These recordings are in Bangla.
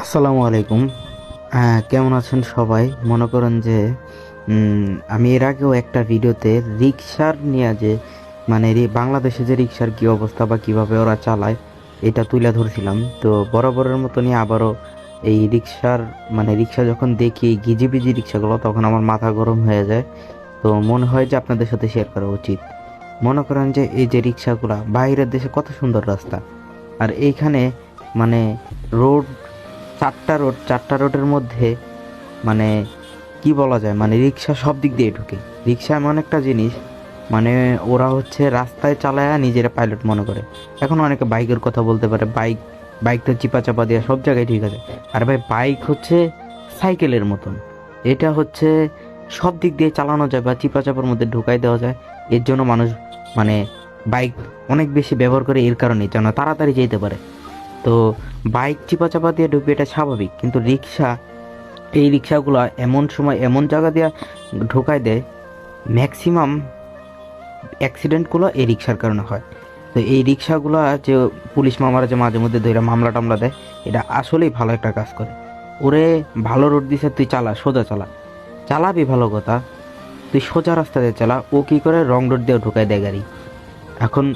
আসসালামু আলাইকুম। কেমন আছেন সবাই? মনে করেন যে আমি এর আগেও একটা ভিডিওতে রিক্সার নিয়ে যে বাংলাদেশে যে রিক্সার কি অবস্থা বা কিভাবে ওরা চালায় এটা তুলে ধরছিলাম। তো বরাবরের মতনই আবারও এই রিক্সার রিক্সা যখন দেখি গিজিবিজি রিক্সাগুলো তখন আমার মাথা গরম হয়ে যায়। তো মনে হয় যে আপনাদের সাথে শেয়ার করা উচিত। মনে করেন যে এই যে রিক্সাগুলা বাইরের দেশে কত সুন্দর রাস্তা, আর এইখানে মানে রোড, চারটা রোডের মধ্যে মানে কি বলা যায়, রিক্সা সব দিক দিয়ে ঢুকে। রিক্সা এমন একটা জিনিস, মানে ওরা হচ্ছে রাস্তায় চালায় নিজেরা পাইলট মনে করে। এখন অনেকে বাইকের কথা বলতে পারে, বাইক তো চিপা চাপা দেওয়া সব জায়গায় ঠিক আছে। আর ভাই বাইক হচ্ছে সাইকেলের মতন, এটা হচ্ছে সব দিক দিয়ে চালানো যায় বা চিপা চাপার মধ্যে ঢুকাই দেওয়া যায়। এর জন্য মানুষ মানে বাইক অনেক বেশি ব্যবহার করে, এর কারণে যেন তাড়াতাড়ি যেতে পারে। তো বাইক চিপা চাপা দিয়ে ঢুকবে এটা স্বাভাবিক, কিন্তু রিক্সা, এই রিক্সাগুলো এমন সময় এমন জায়গা দিয়ে ঢোকায় দেয়, ম্যাক্সিমাম অ্যাক্সিডেন্টগুলো এই রিক্সার কারণে হয়। তো এই রিক্সাগুলো যে পুলিশ মামারা যে মাঝে মধ্যে ধরে মামলা টামলা দেয়, এটা আসলেই ভালো একটা কাজ করে। ওরে ভালো রোড দিছে, তুই চালা, সোজা চালা, চালাবি ভালো কথা, তুই সোজা রাস্তা দিয়ে চালা। ও কী করে, রং রোড দিয়ে ঢুকায় দেয় গাড়ি। এখন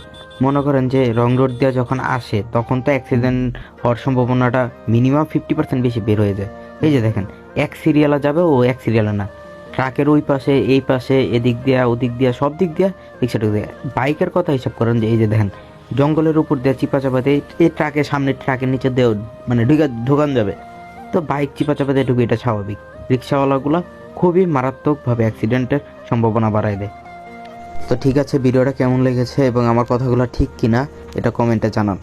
মনে করেন যে রং রোড দিয়ে যখন আসে তখন তো অ্যাক্সিডেন্ট হওয়ার সম্ভাবনাটা মিনিমাম 50% বেশি বের হয়ে যায়। এই যে দেখেন, এক সিরিয়ালে যাবে, ও এক সিরিয়ালে না, ট্রাকের ওই পাশে এই পাশে এদিক দিয়া ওদিক দিয়া সব দিক দিয়া রিক্সা ঢুকে যায়। বাইকের কথা হিসাব করেন যে এই যে দেখেন, জঙ্গলের উপর দিয়ে চিপা চাপাতে এই ট্রাকের সামনে, ট্রাকের নিচে দিয়েও ঢুকান যাবে। তো বাইক চিপা চাপাতে ঢুকে, এটা স্বাভাবিক। রিক্সাওয়ালাগুলো খুবই মারাত্মকভাবে অ্যাক্সিডেন্টের সম্ভাবনা বাড়ায় দেয়। তো ঠিক আছে, ভিডিওটা কেমন লেগেছে এবং আমার কথাগুলো ঠিক কিনা এটা কমেন্টে জানান।